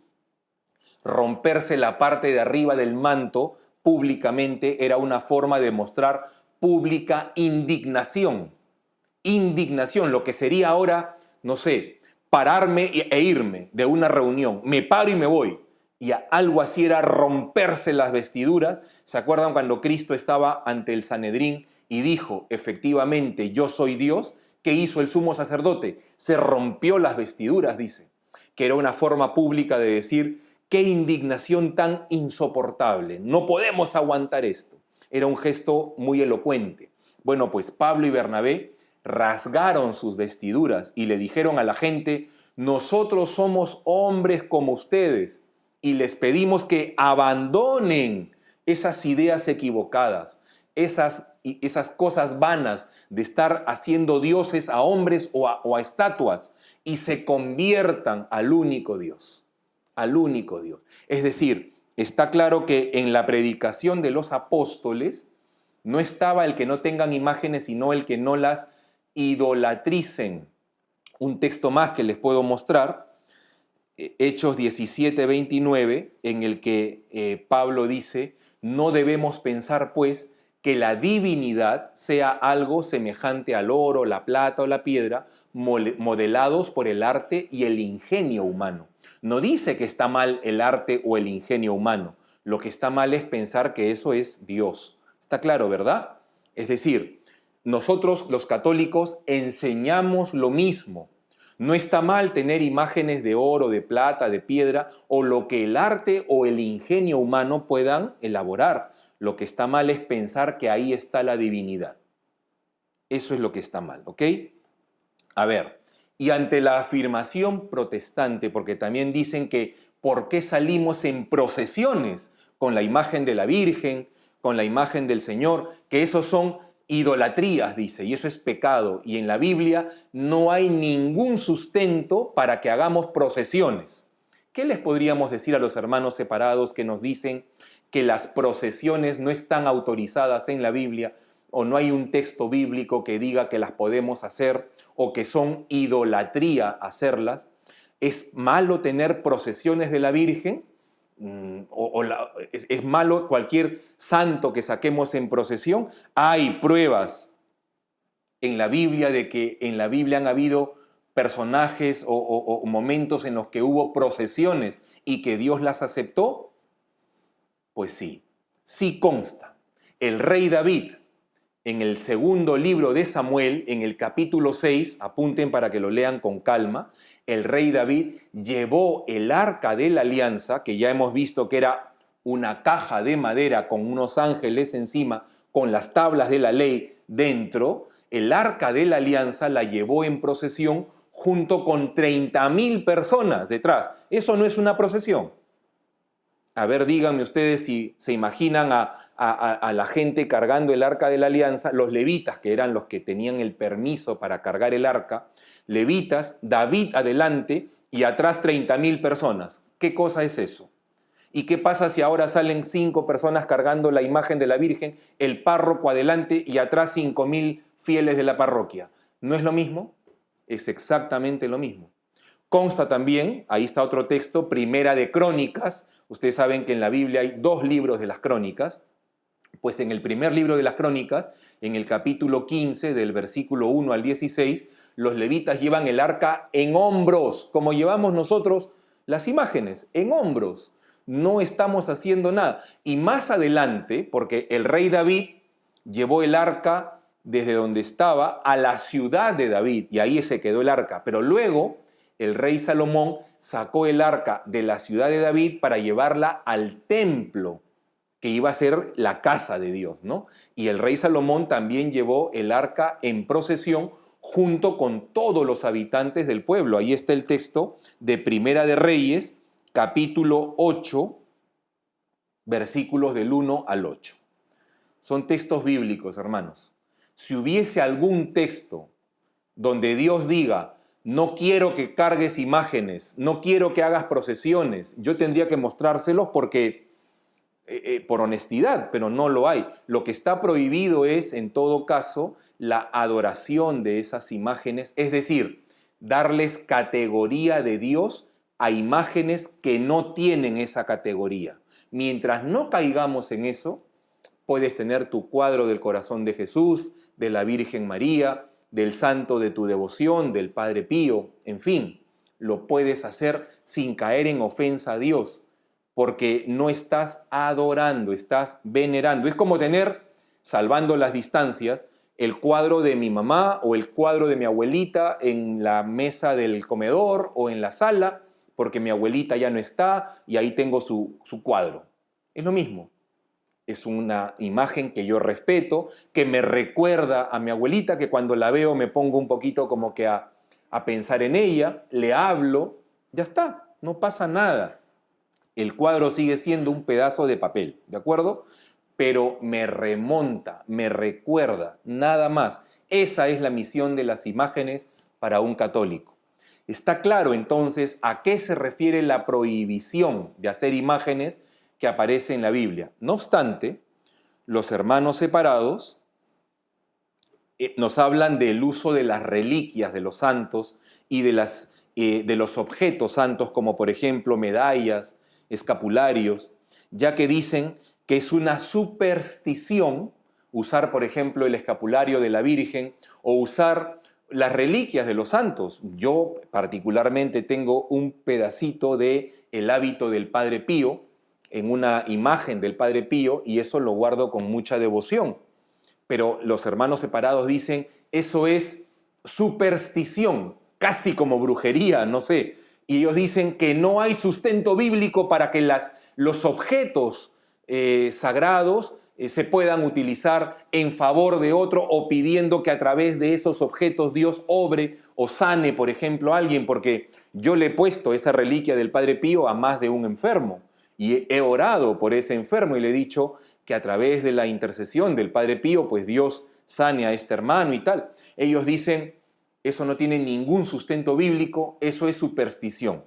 romperse la parte de arriba del manto públicamente era una forma de mostrar pública indignación. Indignación, lo que sería ahora, no sé, pararme e irme de una reunión. Me paro y me voy. Y algo así era romperse las vestiduras. ¿Se acuerdan cuando Cristo estaba ante el Sanedrín y dijo, efectivamente, yo soy Dios? ¿Qué hizo el sumo sacerdote? Se rompió las vestiduras, dice, que era una forma pública de decir, qué indignación tan insoportable, no podemos aguantar esto. Era un gesto muy elocuente. Bueno, pues Pablo y Bernabé rasgaron sus vestiduras y le dijeron a la gente, nosotros somos hombres como ustedes, y les pedimos que abandonen esas ideas equivocadas, esas cosas vanas de estar haciendo dioses a hombres o a estatuas, y se conviertan al único Dios, al único Dios. Es decir, está claro que en la predicación de los apóstoles no estaba el que no tengan imágenes, sino el que no las idolatricen. Un texto más que les puedo mostrar, Hechos 17:29, en el que Pablo dice, no debemos pensar pues que la divinidad sea algo semejante al oro, la plata o la piedra, modelados por el arte y el ingenio humano. No dice que está mal el arte o el ingenio humano. Lo que está mal es pensar que eso es Dios. Está claro, ¿verdad? Es decir, nosotros los católicos enseñamos lo mismo. No está mal tener imágenes de oro, de plata, de piedra o lo que el arte o el ingenio humano puedan elaborar. Lo que está mal es pensar que ahí está la divinidad. Eso es lo que está mal, ¿ok? A ver, y ante la afirmación protestante, porque también dicen que ¿por qué salimos en procesiones con la imagen de la Virgen, con la imagen del Señor? Que esos son idolatrías, dice, y eso es pecado. Y en la Biblia no hay ningún sustento para que hagamos procesiones. ¿Qué les podríamos decir a los hermanos separados que nos dicen que las procesiones no están autorizadas en la Biblia o no hay un texto bíblico que diga que las podemos hacer o que son idolatría hacerlas? ¿Es malo tener procesiones de la Virgen? ¿Es malo cualquier santo que saquemos en procesión? Hay pruebas en la Biblia de que en la Biblia han habido personajes o momentos en los que hubo procesiones y que Dios las aceptó. Pues sí, sí consta. El rey David, en el segundo libro de Samuel, en el capítulo 6, apunten para que lo lean con calma, el rey David llevó el arca de la alianza, que ya hemos visto que era una caja de madera con unos ángeles encima, con las tablas de la ley dentro. El arca de la alianza la llevó en procesión junto con 30,000 personas detrás. Eso no es una procesión. A ver, díganme ustedes si se imaginan a la gente cargando el arca de la alianza, los levitas, que eran los que tenían el permiso para cargar el arca, levitas, David adelante y atrás 30,000 personas. ¿Qué cosa es eso? ¿Y qué pasa si ahora salen 5 personas cargando la imagen de la Virgen, el párroco adelante y atrás 5,000 fieles de la parroquia? ¿No es lo mismo? Es exactamente lo mismo. Consta también, ahí está otro texto, Primera de Crónicas. Ustedes saben que en la Biblia hay 2 libros de las Crónicas. Pues en el primer libro de las Crónicas, en el capítulo 15, del versículo 1 al 16, los levitas llevan el arca en hombros, como llevamos nosotros las imágenes, en hombros. No estamos haciendo nada. Y más adelante, porque el rey David llevó el arca desde donde estaba a la ciudad de David, y ahí se quedó el arca. Pero luego el rey Salomón sacó el arca de la ciudad de David para llevarla al templo, que iba a ser la casa de Dios, ¿no? Y el rey Salomón también llevó el arca en procesión junto con todos los habitantes del pueblo. Ahí está el texto de Primera de Reyes, capítulo 8, versículos del 1 al 8. Son textos bíblicos, hermanos. Si hubiese algún texto donde Dios diga, no quiero que cargues imágenes, no quiero que hagas procesiones, yo tendría que mostrárselos porque por honestidad, pero no lo hay. Lo que está prohibido es, en todo caso, la adoración de esas imágenes, es decir, darles categoría de Dios a imágenes que no tienen esa categoría. Mientras no caigamos en eso, puedes tener tu cuadro del corazón de Jesús, de la Virgen María, del santo de tu devoción, del Padre Pío, en fin, lo puedes hacer sin caer en ofensa a Dios, porque no estás adorando, estás venerando. Es como tener, salvando las distancias, el cuadro de mi mamá o el cuadro de mi abuelita en la mesa del comedor o en la sala, porque mi abuelita ya no está y ahí tengo su cuadro. Es lo mismo. Es una imagen que yo respeto, que me recuerda a mi abuelita, que cuando la veo me pongo un poquito como que a pensar en ella, le hablo, ya está, no pasa nada. El cuadro sigue siendo un pedazo de papel, ¿de acuerdo? Pero me remonta, me recuerda, nada más. Esa es la misión de las imágenes para un católico. Está claro entonces a qué se refiere la prohibición de hacer imágenes que aparece en la Biblia. No obstante, los hermanos separados nos hablan del uso de las reliquias de los santos y de los objetos santos, como por ejemplo medallas, escapularios, ya que dicen que es una superstición usar, por ejemplo, el escapulario de la Virgen o usar las reliquias de los santos. Yo particularmente tengo un pedacito de el hábito del Padre Pío en una imagen del Padre Pío y eso lo guardo con mucha devoción. Pero los hermanos separados dicen, eso es superstición, casi como brujería, no sé. Y ellos dicen que no hay sustento bíblico para que los objetos sagrados se puedan utilizar en favor de otro o pidiendo que a través de esos objetos Dios obre o sane, por ejemplo, a alguien, porque yo le he puesto esa reliquia del Padre Pío a más de un enfermo y he orado por ese enfermo y le he dicho que a través de la intercesión del Padre Pío, pues Dios sane a este hermano y tal. Ellos dicen, eso no tiene ningún sustento bíblico, eso es superstición.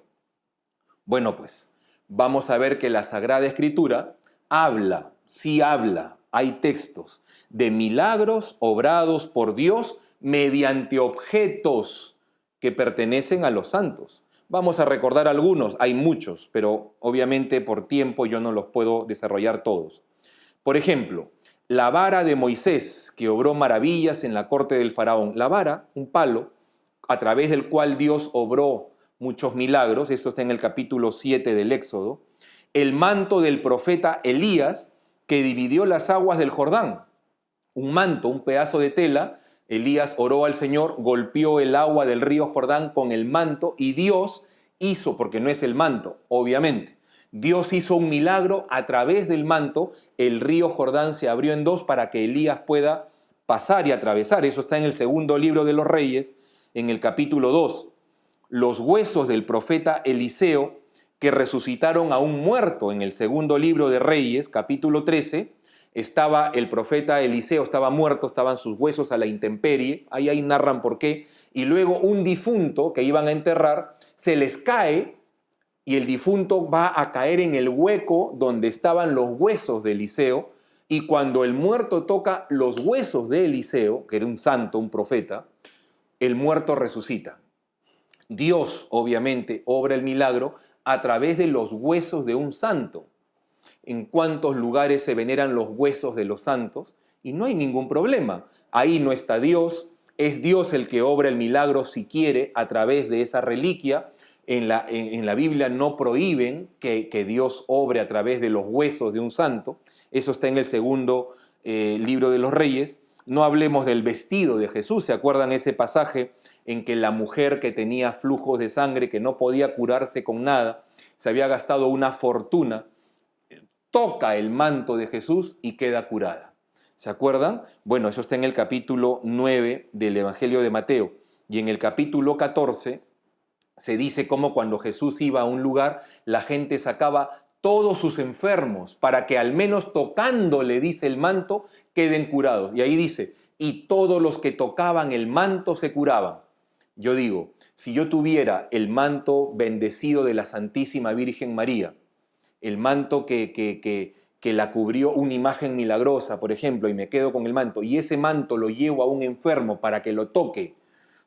Bueno, pues vamos a ver que la Sagrada Escritura habla, sí habla, hay textos de milagros obrados por Dios mediante objetos que pertenecen a los santos. Vamos a recordar algunos, hay muchos, pero obviamente por tiempo yo no los puedo desarrollar todos. Por ejemplo, la vara de Moisés, que obró maravillas en la corte del faraón. La vara, un palo, a través del cual Dios obró muchos milagros. Esto está en el capítulo 7 del Éxodo. El manto del profeta Elías, que dividió las aguas del Jordán. Un manto, un pedazo de tela. Elías oró al Señor, golpeó el agua del río Jordán con el manto y Dios hizo, porque no es el manto, obviamente, Dios hizo un milagro a través del manto, el río Jordán se abrió en dos para que Elías pueda pasar y atravesar. Eso está en el segundo libro de los Reyes, en el capítulo 2. Los huesos del profeta Eliseo, que resucitaron a un muerto en el segundo libro de Reyes, capítulo 13, estaba el profeta Eliseo, estaba muerto, estaban sus huesos a la intemperie, ahí narran por qué, y luego un difunto que iban a enterrar, se les cae y el difunto va a caer en el hueco donde estaban los huesos de Eliseo, y cuando el muerto toca los huesos de Eliseo, que era un santo, un profeta, el muerto resucita. Dios, obviamente, obra el milagro a través de los huesos de un santo. En cuántos lugares se veneran los huesos de los santos y no hay ningún problema. Ahí no está Dios, es Dios el que obra el milagro si quiere a través de esa reliquia. En la Biblia no prohíben que Dios obre a través de los huesos de un santo. Eso está en el segundo libro de los Reyes. No hablemos del vestido de Jesús. ¿Se acuerdan ese pasaje en que la mujer que tenía flujos de sangre, que no podía curarse con nada, se había gastado una fortuna, toca el manto de Jesús y queda curada? ¿Se acuerdan? Bueno, eso está en el capítulo 9 del Evangelio de Mateo. Y en el capítulo 14 se dice cómo cuando Jesús iba a un lugar, la gente sacaba todos sus enfermos para que al menos tocándole, dice el manto, queden curados. Y ahí dice, y todos los que tocaban el manto se curaban. Yo digo, si yo tuviera el manto bendecido de la Santísima Virgen María, el manto que la cubrió una imagen milagrosa, por ejemplo, y me quedo con el manto, y ese manto lo llevo a un enfermo para que lo toque,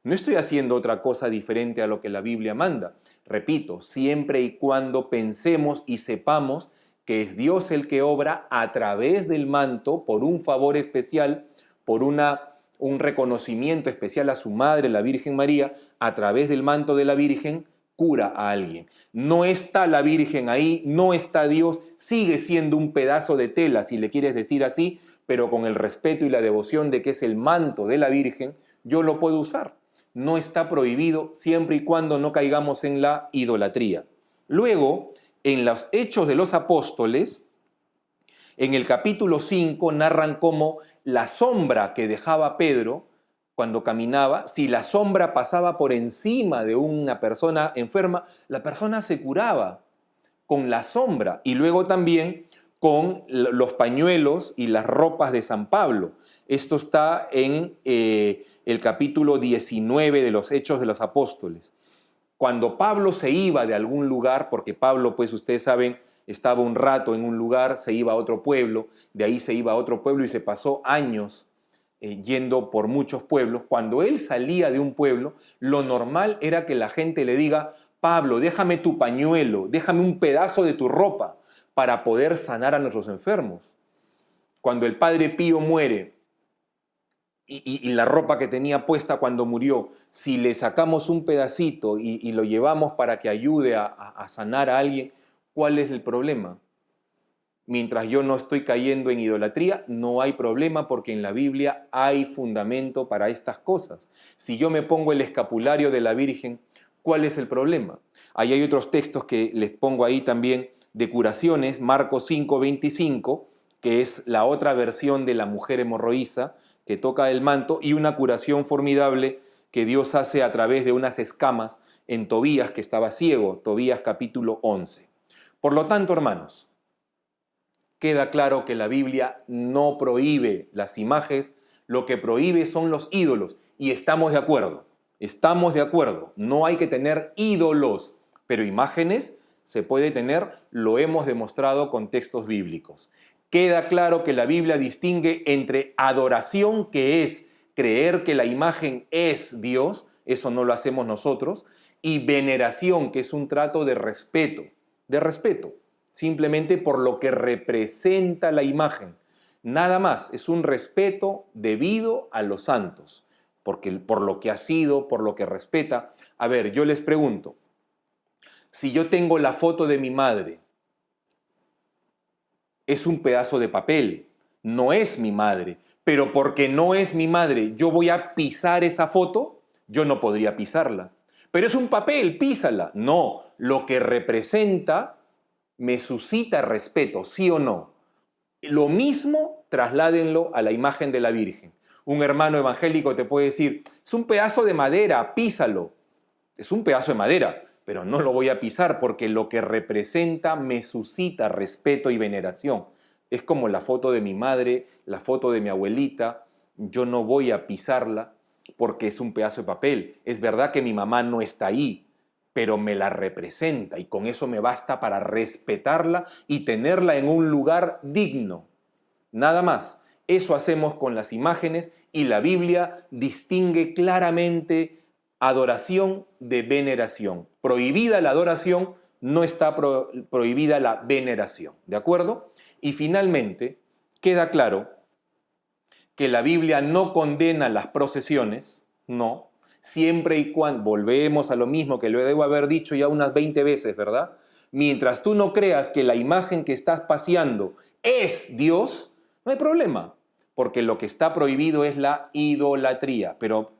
no estoy haciendo otra cosa diferente a lo que la Biblia manda. Repito, siempre y cuando pensemos y sepamos que es Dios el que obra a través del manto por un favor especial, por un reconocimiento especial a su madre, la Virgen María, a través del manto de la Virgen, cura a alguien. No está la Virgen ahí, no está Dios, sigue siendo un pedazo de tela, si le quieres decir así, pero con el respeto y la devoción de que es el manto de la Virgen, yo lo puedo usar. No está prohibido siempre y cuando no caigamos en la idolatría. Luego, en los Hechos de los Apóstoles, en el capítulo 5 narran cómo la sombra que dejaba Pedro cuando caminaba, si la sombra pasaba por encima de una persona enferma, la persona se curaba con la sombra. Y luego también con los pañuelos y las ropas de San Pablo. Esto está en el capítulo 19 de los Hechos de los Apóstoles. Cuando Pablo se iba de algún lugar, porque Pablo, pues ustedes saben, estaba un rato en un lugar, se iba a otro pueblo, de ahí se iba a otro pueblo y se pasó años yendo por muchos pueblos. Cuando él salía de un pueblo, lo normal era que la gente le diga, Pablo, déjame tu pañuelo, déjame un pedazo de tu ropa, para poder sanar a nuestros enfermos. Cuando el Padre Pío muere y la ropa que tenía puesta cuando murió, si le sacamos un pedacito y lo llevamos para que ayude a sanar a alguien, ¿cuál es el problema? Mientras yo no estoy cayendo en idolatría, no hay problema porque en la Biblia hay fundamento para estas cosas. Si yo me pongo el escapulario de la Virgen, ¿cuál es el problema? Ahí hay otros textos que les pongo ahí también de curaciones, Marcos 5:25, que es la otra versión de la mujer hemorroísa que toca el manto, y una curación formidable que Dios hace a través de unas escamas en Tobías, que estaba ciego, Tobías capítulo 11. Por lo tanto, hermanos, queda claro que la Biblia no prohíbe las imágenes, lo que prohíbe son los ídolos, y estamos de acuerdo, no hay que tener ídolos, pero imágenes se puede tener, lo hemos demostrado con textos bíblicos. Queda claro que la Biblia distingue entre adoración, que es creer que la imagen es Dios, eso no lo hacemos nosotros, y veneración, que es un trato de respeto, simplemente por lo que representa la imagen. Nada más, es un respeto debido a los santos, porque por lo que ha sido, por lo que respeta. A ver, yo les pregunto, si yo tengo la foto de mi madre, es un pedazo de papel, no es mi madre, pero porque no es mi madre, yo voy a pisar esa foto, yo no podría pisarla. Pero es un papel, písala. No, lo que representa me suscita respeto, ¿sí o no? Lo mismo trasládenlo a la imagen de la Virgen. Un hermano evangélico te puede decir, es un pedazo de madera, písalo. Es un pedazo de madera, pero no lo voy a pisar porque lo que representa me suscita respeto y veneración. Es como la foto de mi madre, la foto de mi abuelita, yo no voy a pisarla porque es un pedazo de papel. Es verdad que mi mamá no está ahí, pero me la representa y con eso me basta para respetarla y tenerla en un lugar digno. Nada más. Eso hacemos con las imágenes y la Biblia distingue claramente adoración de veneración. Prohibida la adoración, no está prohibida la veneración. ¿De acuerdo? Y finalmente, queda claro que la Biblia no condena las procesiones, no, siempre y cuando, volvemos a lo mismo que lo debo haber dicho ya unas 20 veces, ¿verdad? Mientras tú no creas que la imagen que estás paseando es Dios, no hay problema, porque lo que está prohibido es la idolatría. Pero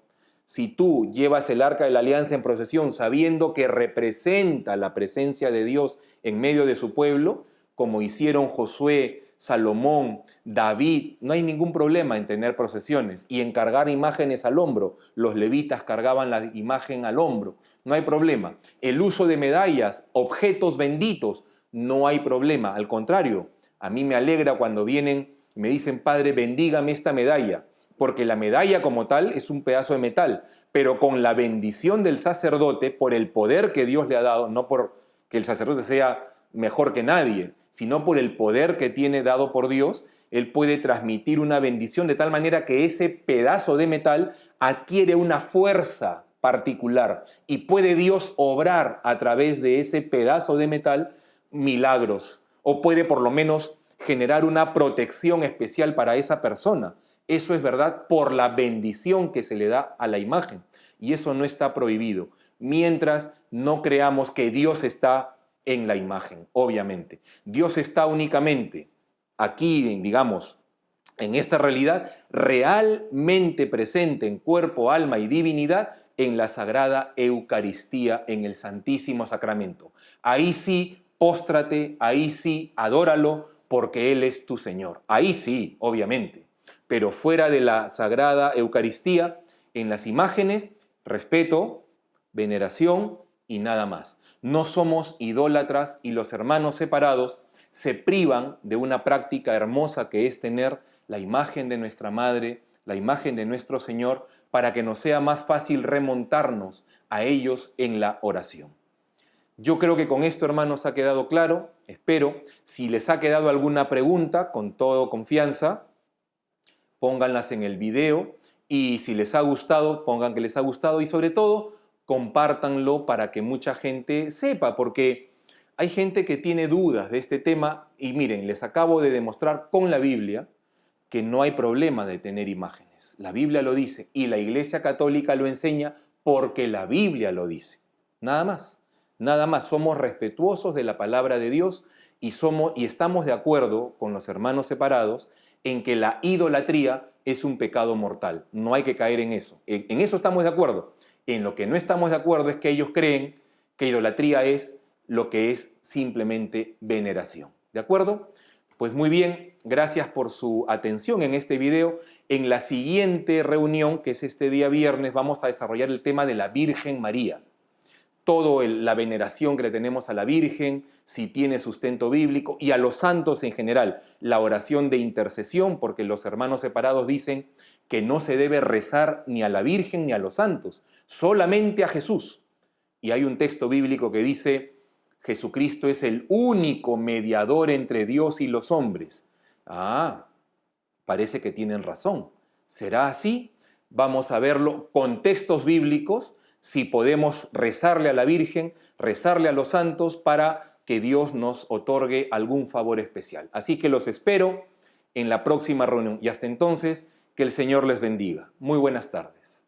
si tú llevas el arca de la alianza en procesión sabiendo que representa la presencia de Dios en medio de su pueblo, como hicieron Josué, Salomón, David, no hay ningún problema en tener procesiones y en cargar imágenes al hombro. Los levitas cargaban la imagen al hombro, no hay problema. El uso de medallas, objetos benditos, no hay problema. Al contrario, a mí me alegra cuando vienen y me dicen, Padre, bendígame esta medalla, porque la medalla como tal es un pedazo de metal, pero con la bendición del sacerdote, por el poder que Dios le ha dado, no por que el sacerdote sea mejor que nadie, sino por el poder que tiene dado por Dios, él puede transmitir una bendición de tal manera que ese pedazo de metal adquiere una fuerza particular y puede Dios obrar a través de ese pedazo de metal milagros, o puede por lo menos generar una protección especial para esa persona. Eso es verdad por la bendición que se le da a la imagen, y eso no está prohibido, mientras no creamos que Dios está en la imagen, obviamente. Dios está únicamente aquí, digamos, en esta realidad, realmente presente en cuerpo, alma y divinidad en la Sagrada Eucaristía, en el Santísimo Sacramento. Ahí sí, póstrate, ahí sí, adóralo, porque Él es tu Señor. Ahí sí, obviamente. Pero fuera de la Sagrada Eucaristía, en las imágenes, respeto, veneración y nada más. No somos idólatras y los hermanos separados se privan de una práctica hermosa que es tener la imagen de nuestra Madre, la imagen de nuestro Señor, para que nos sea más fácil remontarnos a ellos en la oración. Yo creo que con esto, hermanos, ha quedado claro. Espero, si les ha quedado alguna pregunta, con toda confianza, pónganlas en el video y si les ha gustado, pongan que les ha gustado y sobre todo, compártanlo para que mucha gente sepa, porque hay gente que tiene dudas de este tema y miren, les acabo de demostrar con la Biblia que no hay problema de tener imágenes. La Biblia lo dice y la Iglesia Católica lo enseña porque la Biblia lo dice. Nada más, nada más. Somos respetuosos de la palabra de Dios y estamos de acuerdo con los hermanos separados en que la idolatría es un pecado mortal. No hay que caer en eso. En eso estamos de acuerdo. En lo que no estamos de acuerdo es que ellos creen que idolatría es lo que es simplemente veneración. ¿De acuerdo? Pues muy bien, gracias por su atención en este video. En la siguiente reunión, que es este día viernes, vamos a desarrollar el tema de la Virgen María. La veneración que le tenemos a la Virgen, si tiene sustento bíblico, y a los santos en general, la oración de intercesión, porque los hermanos separados dicen que no se debe rezar ni a la Virgen ni a los santos, solamente a Jesús. Y hay un texto bíblico que dice: Jesucristo es el único mediador entre Dios y los hombres. Parece que tienen razón. ¿Será así? Vamos a verlo con textos bíblicos, si podemos rezarle a la Virgen, rezarle a los santos para que Dios nos otorgue algún favor especial. Así que los espero en la próxima reunión y hasta entonces, que el Señor les bendiga. Muy buenas tardes.